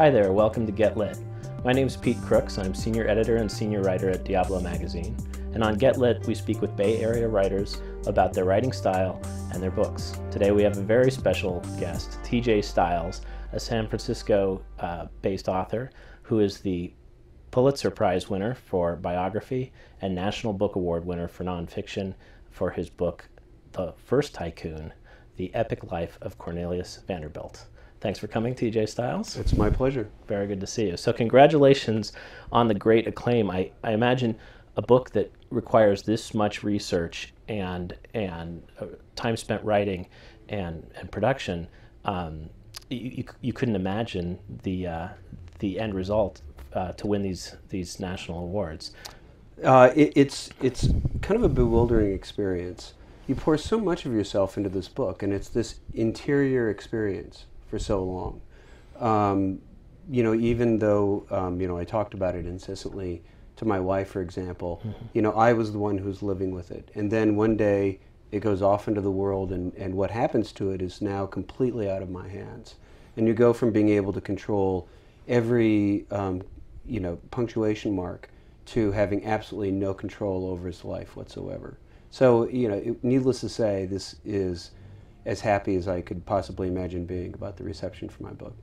Hi there, welcome to Get Lit. My name is Pete Crooks. I'm senior editor and senior writer at Diablo magazine. And on Get Lit, we speak with Bay Area writers about their writing style and their books. Today we have a very special guest, TJ Stiles, a San Francisco-based author who is the Pulitzer Prize winner for biography and National Book Award winner for nonfiction for his book, The Last Tycoon, The Epic Life of Cornelius Vanderbilt. Thanks for coming, TJ Stiles. It's my pleasure. Very good to see you. So congratulations on the great acclaim. I imagine a book that requires this much research and time spent writing and production, you couldn't imagine the end result to win these national awards. It's kind of a bewildering experience. You pour so much of yourself into this book, and it's this interior experience for so long. Even though, I talked about it incessantly to my wife, for example, I was the one who's living with it. And then one day it goes off into the world, and what happens to it is now completely out of my hands. And you go from being able to control every, punctuation mark to having absolutely no control over his life whatsoever. So, needless to say, this is as happy as I could possibly imagine being about the reception for my book.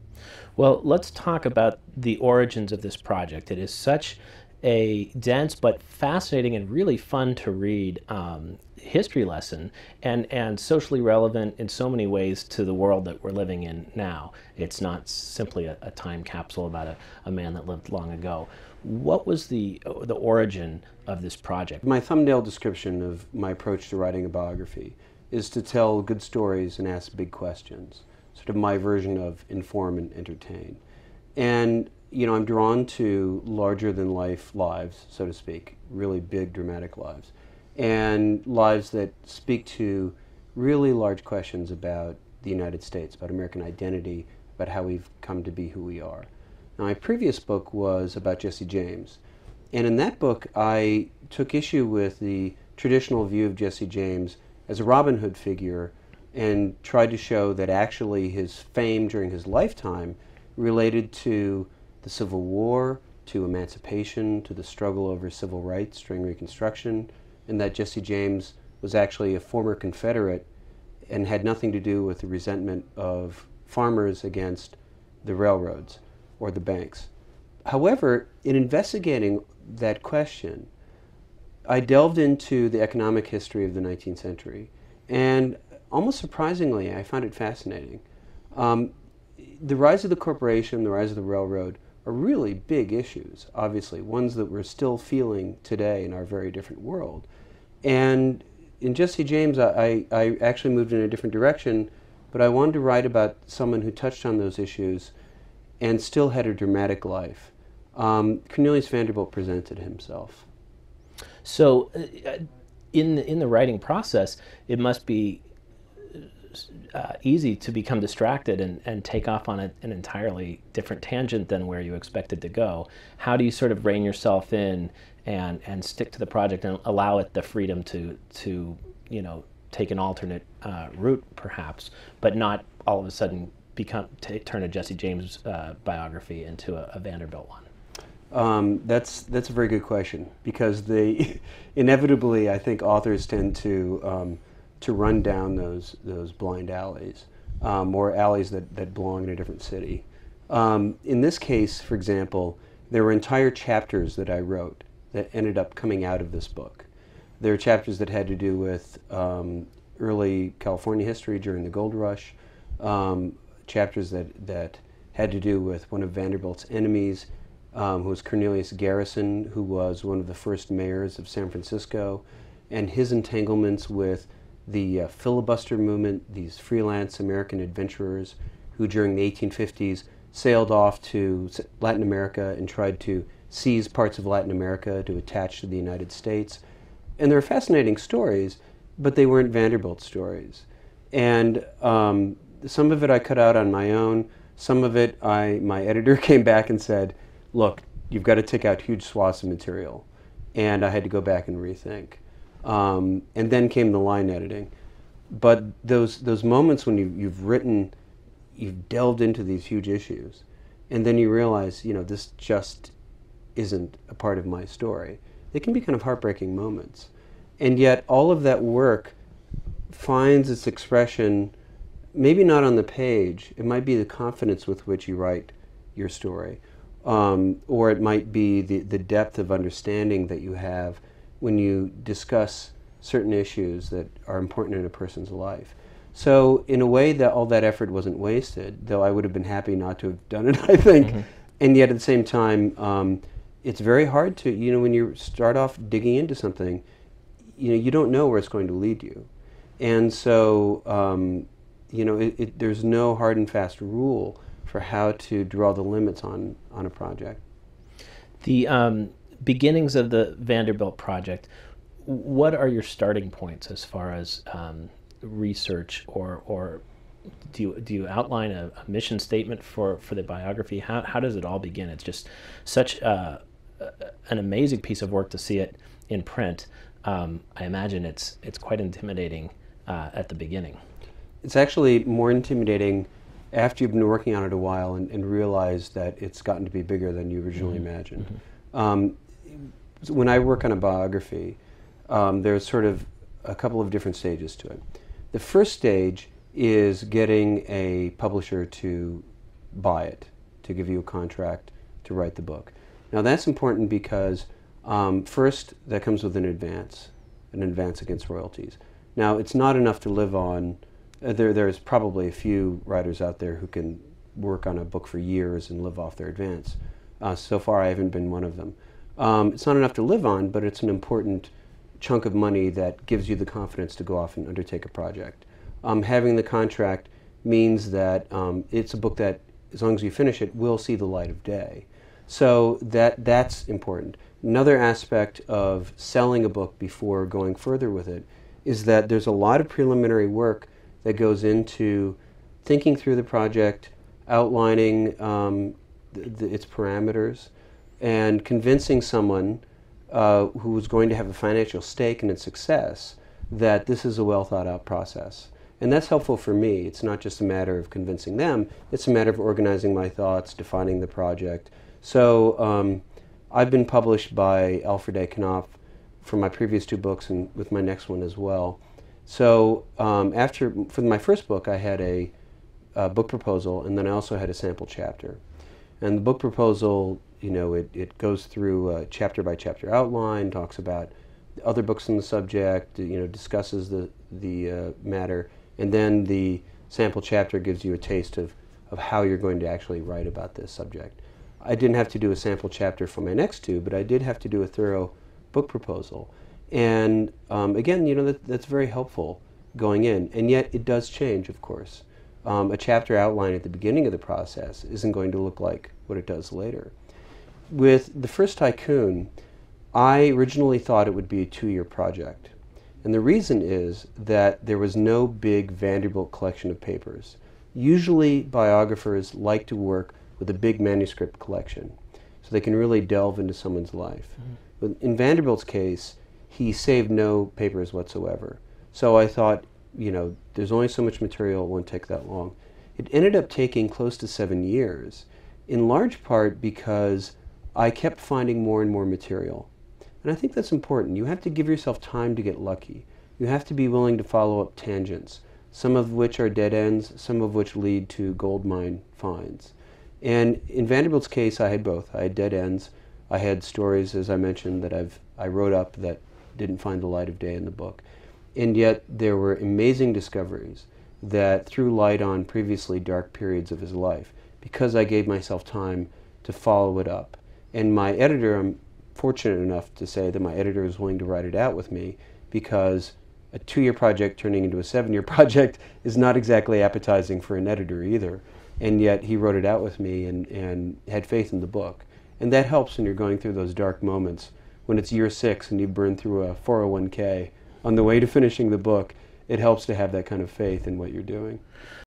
Well, let's talk about the origins of this project. It is such a dense but fascinating and really fun to read history lesson and socially relevant in so many ways to the world that we're living in now. It's not simply a time capsule about a man that lived long ago. What was the origin of this project? My thumbnail description of my approach to writing a biography is to tell good stories and ask big questions, sort of my version of inform and entertain. And, I'm drawn to larger-than-life lives, so to speak, really big, dramatic lives, and lives that speak to really large questions about the United States, about American identity, about how we've come to be who we are. Now, my previous book was about Jesse James, and in that book I took issue with the traditional view of Jesse James as a Robin Hood figure and tried to show that actually his fame during his lifetime related to the Civil War, to emancipation, to the struggle over civil rights during Reconstruction, and that Jesse James was actually a former Confederate and had nothing to do with the resentment of farmers against the railroads or the banks. However, in investigating that question, I delved into the economic history of the 19th century, and almost surprisingly, I found it fascinating. The rise of the corporation, the rise of the railroad are really big issues, obviously, ones that we're still feeling today in our very different world. And in Jesse James, I actually moved in a different direction, but I wanted to write about someone who touched on those issues and still had a dramatic life. Cornelius Vanderbilt presented himself. So in the writing process, it must be easy to become distracted and take off on an entirely different tangent than where you expected to go. How do you sort of rein yourself in and stick to the project and allow it the freedom to take an alternate route perhaps, but not all of a sudden turn a Jesse James biography into a Vanderbilt one? That's a very good question, because inevitably I think authors tend to run down those blind alleys, or alleys that belong in a different city. In this case, for example, there were entire chapters that I wrote that ended up coming out of this book. There are chapters that had to do with early California history during the gold rush, chapters that had to do with one of Vanderbilt's enemies, who was Cornelius Garrison, who was one of the first mayors of San Francisco, and his entanglements with the filibuster movement, these freelance American adventurers who during the 1850s sailed off to Latin America and tried to seize parts of Latin America to attach to the United States. And they're fascinating stories, but they weren't Vanderbilt stories. And some of it I cut out on my own. Some of it, my editor came back and said, look, you've got to take out huge swaths of material. And I had to go back and rethink. And then came the line editing. But those moments when you've delved into these huge issues, and then you realize, this just isn't a part of my story. They can be kind of heartbreaking moments. And yet all of that work finds its expression, maybe not on the page. It might be the confidence with which you write your story. Or it might be the depth of understanding that you have when you discuss certain issues that are important in a person's life. So in a way, that all that effort wasn't wasted, though I would have been happy not to have done it, I think. Mm-hmm. And yet at the same time, it's very hard to, when you start off digging into something, you don't know where it's going to lead you. And so, there's no hard and fast rule for how to draw the limits on a project. The beginnings of the Vanderbilt project, what are your starting points as far as research, or do you outline a mission statement for the biography? How does it all begin? It's just such an amazing piece of work to see it in print. I imagine it's quite intimidating at the beginning. It's actually more intimidating after you've been working on it a while and realize that it's gotten to be bigger than you originally imagined. Mm-hmm. When I work on a biography, there's sort of a couple of different stages to it. The first stage is getting a publisher to buy it, to give you a contract to write the book. Now that's important because first, that comes with an advance against royalties. Now it's not enough to live on. There's probably a few writers out there who can work on a book for years and live off their advance. So far I haven't been one of them. It's not enough to live on, but it's an important chunk of money that gives you the confidence to go off and undertake a project. Having the contract means that it's a book that, as long as you finish it, will see the light of day. So that's important. Another aspect of selling a book before going further with it is that there's a lot of preliminary work that goes into thinking through the project, outlining its parameters, and convincing someone who's going to have a financial stake in its success that this is a well thought out process. And that's helpful for me. It's not just a matter of convincing them, it's a matter of organizing my thoughts, defining the project. So I've been published by Alfred A. Knopf for my previous two books and with my next one as well. So for my first book, I had a book proposal, and then I also had a sample chapter. And the book proposal, it goes through a chapter by chapter outline, talks about other books on the subject, discusses the matter, and then the sample chapter gives you a taste of how you're going to actually write about this subject. I didn't have to do a sample chapter for my next two, but I did have to do a thorough book proposal. And again, that's very helpful going in. And yet it does change, of course. A chapter outline at the beginning of the process isn't going to look like what it does later. With the first Tycoon, I originally thought it would be a 2-year project. And the reason is that there was no big Vanderbilt collection of papers. Usually biographers like to work with a big manuscript collection, so they can really delve into someone's life. Mm-hmm. But in Vanderbilt's case, he saved no papers whatsoever. So I thought, there's only so much material, it won't take that long. It ended up taking close to 7 years, in large part because I kept finding more and more material. And I think that's important. You have to give yourself time to get lucky. You have to be willing to follow up tangents, some of which are dead ends, some of which lead to gold mine finds. And in Vanderbilt's case, I had both. I had dead ends. I had stories, as I mentioned, that I wrote up that didn't find the light of day in the book. And yet there were amazing discoveries that threw light on previously dark periods of his life because I gave myself time to follow it up. And my editor, I'm fortunate enough to say that my editor was willing to write it out with me, because a 2-year project turning into a 7-year project is not exactly appetizing for an editor either. And yet he wrote it out with me and had faith in the book. And that helps when you're going through those dark moments. When it's year 6 and you've burned through a 401k on the way to finishing the book, it helps to have that kind of faith in what you're doing.